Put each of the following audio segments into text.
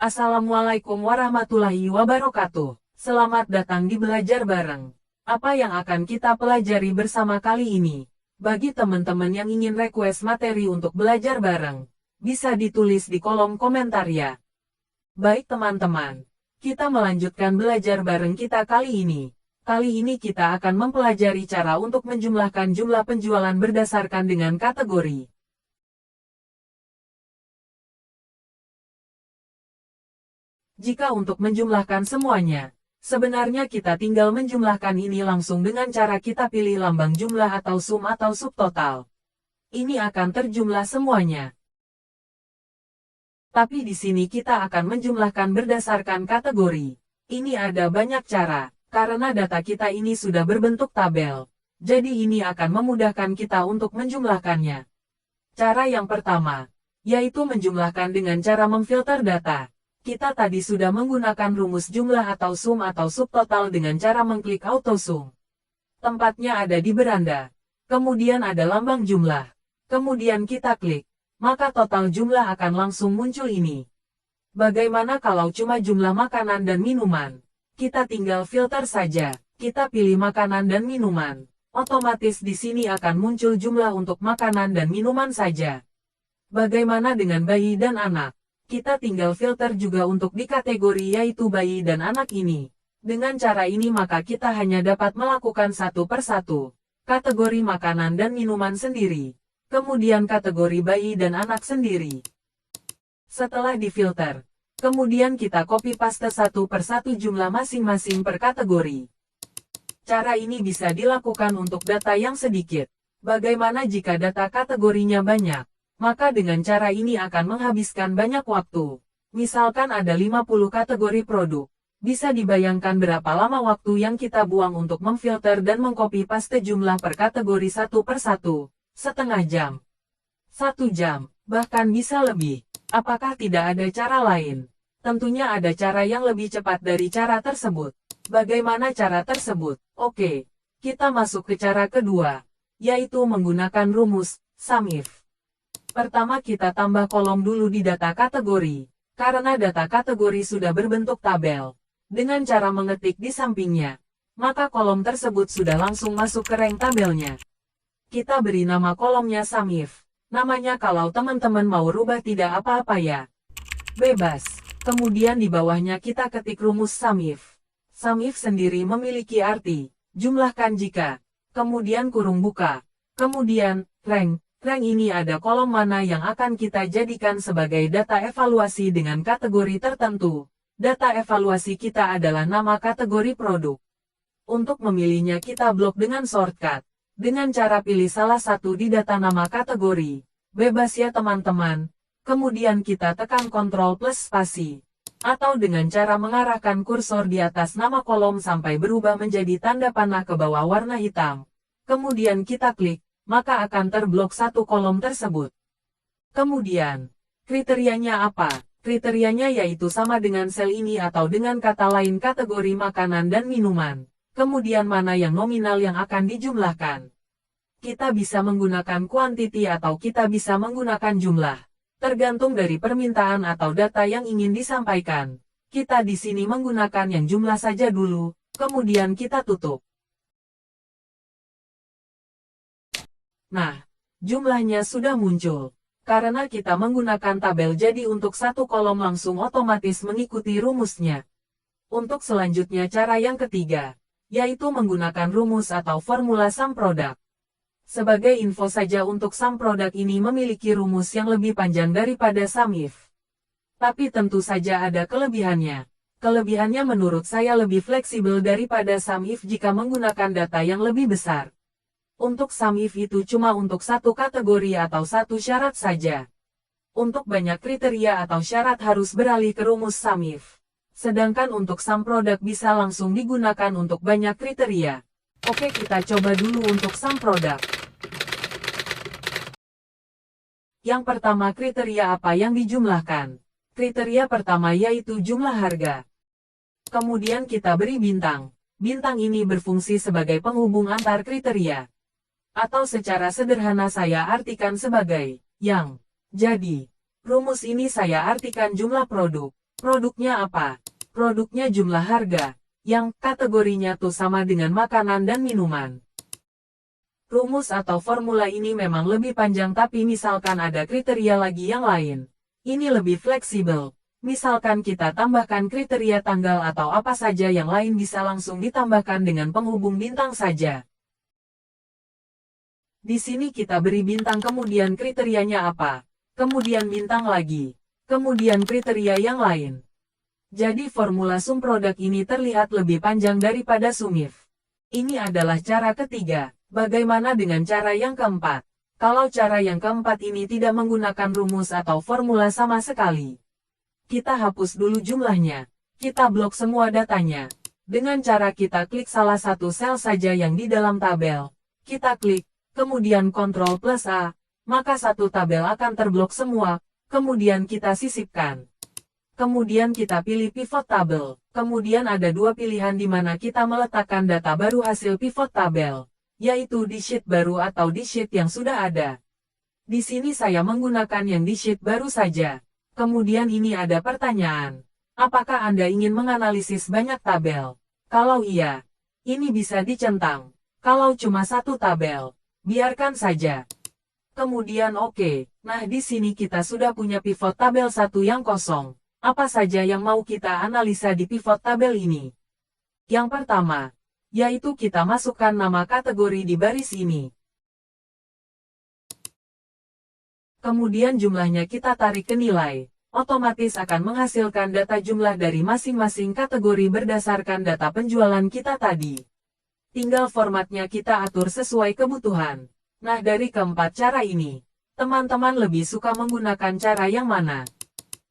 Assalamualaikum warahmatullahi wabarakatuh. Selamat datang di Belajar Bareng. Apa yang akan kita pelajari bersama kali ini? Bagi teman-teman yang ingin request materi untuk belajar bareng, bisa ditulis di kolom komentar ya. Baik teman-teman, kita melanjutkan belajar bareng kita kali ini. Kali ini kita akan mempelajari cara untuk menjumlahkan jumlah penjualan berdasarkan dengan kategori. Jika untuk menjumlahkan semuanya, sebenarnya kita tinggal menjumlahkan ini langsung dengan cara kita pilih lambang jumlah atau sum atau subtotal. Ini akan terjumlah semuanya. Tapi di sini kita akan menjumlahkan berdasarkan kategori. Ini ada banyak cara, karena data kita ini sudah berbentuk tabel. Jadi ini akan memudahkan kita untuk menjumlahkannya. Cara yang pertama, yaitu menjumlahkan dengan cara memfilter data. Kita tadi sudah menggunakan rumus jumlah atau sum atau subtotal dengan cara mengklik auto sum. Tempatnya ada di beranda. Kemudian ada lambang jumlah. Kemudian kita klik, maka total jumlah akan langsung muncul ini. Bagaimana kalau cuma jumlah makanan dan minuman? Kita tinggal filter saja. Kita pilih makanan dan minuman. Otomatis di sini akan muncul jumlah untuk makanan dan minuman saja. Bagaimana dengan bayi dan anak? Kita tinggal filter juga untuk di kategori yaitu bayi dan anak ini. Dengan cara ini maka kita hanya dapat melakukan satu persatu. Kategori makanan dan minuman sendiri. Kemudian kategori bayi dan anak sendiri. Setelah difilter, kemudian kita copy paste satu persatu jumlah masing-masing per kategori. Cara ini bisa dilakukan untuk data yang sedikit. Bagaimana jika data kategorinya banyak? Maka dengan cara ini akan menghabiskan banyak waktu. Misalkan ada 50 kategori produk. Bisa dibayangkan berapa lama waktu yang kita buang untuk memfilter dan mengcopy paste jumlah per kategori satu persatu. Setengah jam. 1 jam. Bahkan bisa lebih. Apakah tidak ada cara lain? Tentunya ada cara yang lebih cepat dari cara tersebut. Bagaimana cara tersebut? Oke. Kita masuk ke cara kedua. Yaitu menggunakan rumus SUMIF. Pertama kita tambah kolom dulu di data kategori, karena data kategori sudah berbentuk tabel. Dengan cara mengetik di sampingnya, maka kolom tersebut sudah langsung masuk ke rank tabelnya. Kita beri nama kolomnya SUMIF. Namanya kalau teman-teman mau rubah tidak apa-apa ya. Bebas. Kemudian di bawahnya kita ketik rumus SUMIF. SUMIF sendiri memiliki arti, jumlahkan jika, kemudian kurung buka, kemudian, rank. Rank ini ada kolom mana yang akan kita jadikan sebagai data evaluasi dengan kategori tertentu. Data evaluasi kita adalah nama kategori produk. Untuk memilihnya kita blok dengan shortcut. Dengan cara pilih salah satu di data nama kategori. Bebas ya teman-teman. Kemudian kita tekan Ctrl plus spasi. Atau dengan cara mengarahkan kursor di atas nama kolom sampai berubah menjadi tanda panah ke bawah warna hitam. Kemudian kita klik. Maka akan terblok satu kolom tersebut. Kemudian, kriterianya apa? Kriterianya yaitu sama dengan sel ini atau dengan kata lain kategori makanan dan minuman. Kemudian mana yang nominal yang akan dijumlahkan. Kita bisa menggunakan quantity atau kita bisa menggunakan jumlah. Tergantung dari permintaan atau data yang ingin disampaikan. Kita di sini menggunakan yang jumlah saja dulu, kemudian kita tutup. Nah, jumlahnya sudah muncul. Karena kita menggunakan tabel jadi untuk satu kolom langsung otomatis mengikuti rumusnya. Untuk selanjutnya cara yang ketiga, yaitu menggunakan rumus atau formula sum product. Sebagai info saja untuk sum product ini memiliki rumus yang lebih panjang daripada SUMIF. Tapi tentu saja ada kelebihannya. Kelebihannya menurut saya lebih fleksibel daripada SUMIF jika menggunakan data yang lebih besar. Untuk SUMIF itu cuma untuk satu kategori atau satu syarat saja. Untuk banyak kriteria atau syarat harus beralih ke rumus SUMIF. Sedangkan untuk sum product bisa langsung digunakan untuk banyak kriteria. Oke kita coba dulu untuk sum product. Yang pertama kriteria apa yang dijumlahkan? Kriteria pertama yaitu jumlah harga. Kemudian kita beri bintang. Bintang ini berfungsi sebagai penghubung antar kriteria. Atau secara sederhana saya artikan sebagai yang. Jadi, rumus ini saya artikan jumlah produk. Produknya apa? Produknya jumlah harga, yang kategorinya tuh sama dengan makanan dan minuman. Rumus atau formula ini memang lebih panjang tapi misalkan ada kriteria lagi yang lain. Ini lebih fleksibel. Misalkan kita tambahkan kriteria tanggal atau apa saja yang lain bisa langsung ditambahkan dengan penghubung bintang saja. Di sini kita beri bintang kemudian kriterianya apa. Kemudian bintang lagi. Kemudian kriteria yang lain. Jadi formula sum produk ini terlihat lebih panjang daripada sum-if. Ini adalah cara ketiga. Bagaimana dengan cara yang keempat? Kalau cara yang keempat ini tidak menggunakan rumus atau formula sama sekali. Kita hapus dulu jumlahnya. Kita blok semua datanya. Dengan cara kita klik salah satu sel saja yang di dalam tabel. Kita klik, kemudian Ctrl plus A, maka satu tabel akan terblok semua, kemudian kita sisipkan. Kemudian kita pilih pivot table. Kemudian ada dua pilihan di mana kita meletakkan data baru hasil pivot tabel, yaitu di sheet baru atau di sheet yang sudah ada. Di sini saya menggunakan yang di sheet baru saja. Kemudian ini ada pertanyaan. Apakah Anda ingin menganalisis banyak tabel? Kalau iya, ini bisa dicentang. Kalau cuma satu tabel, biarkan saja. Kemudian oke. Nah di sini kita sudah punya pivot tabel satu yang kosong. Apa saja yang mau kita analisa di pivot tabel ini? Yang pertama, yaitu kita masukkan nama kategori di baris ini. Kemudian jumlahnya kita tarik ke nilai. Otomatis akan menghasilkan data jumlah dari masing-masing kategori berdasarkan data penjualan kita tadi. Tinggal formatnya kita atur sesuai kebutuhan. Nah dari keempat cara ini, teman-teman lebih suka menggunakan cara yang mana?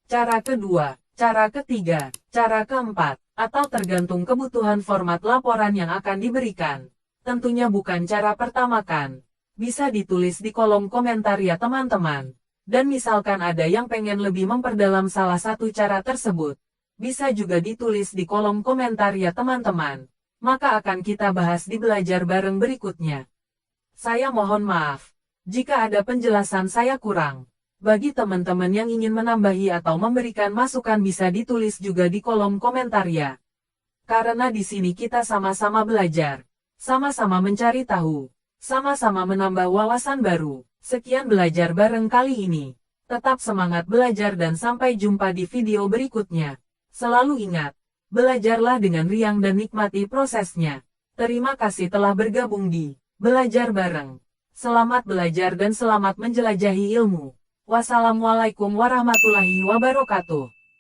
Cara kedua, cara ketiga, cara keempat, atau tergantung kebutuhan format laporan yang akan diberikan. Tentunya bukan cara pertama kan. Bisa ditulis di kolom komentar ya teman-teman. Dan misalkan ada yang pengen lebih memperdalam salah satu cara tersebut, bisa juga ditulis di kolom komentar ya teman-teman. Maka akan kita bahas di belajar bareng berikutnya. Saya mohon maaf, jika ada penjelasan saya kurang. Bagi teman-teman yang ingin menambahi atau memberikan masukan bisa ditulis juga di kolom komentar ya. Karena di sini kita sama-sama belajar, sama-sama mencari tahu, sama-sama menambah wawasan baru. Sekian belajar bareng kali ini. Tetap semangat belajar dan sampai jumpa di video berikutnya. Selalu ingat, belajarlah dengan riang dan nikmati prosesnya. Terima kasih telah bergabung di Belajar Bareng. Selamat belajar dan selamat menjelajahi ilmu. Wassalamualaikum warahmatullahi wabarakatuh.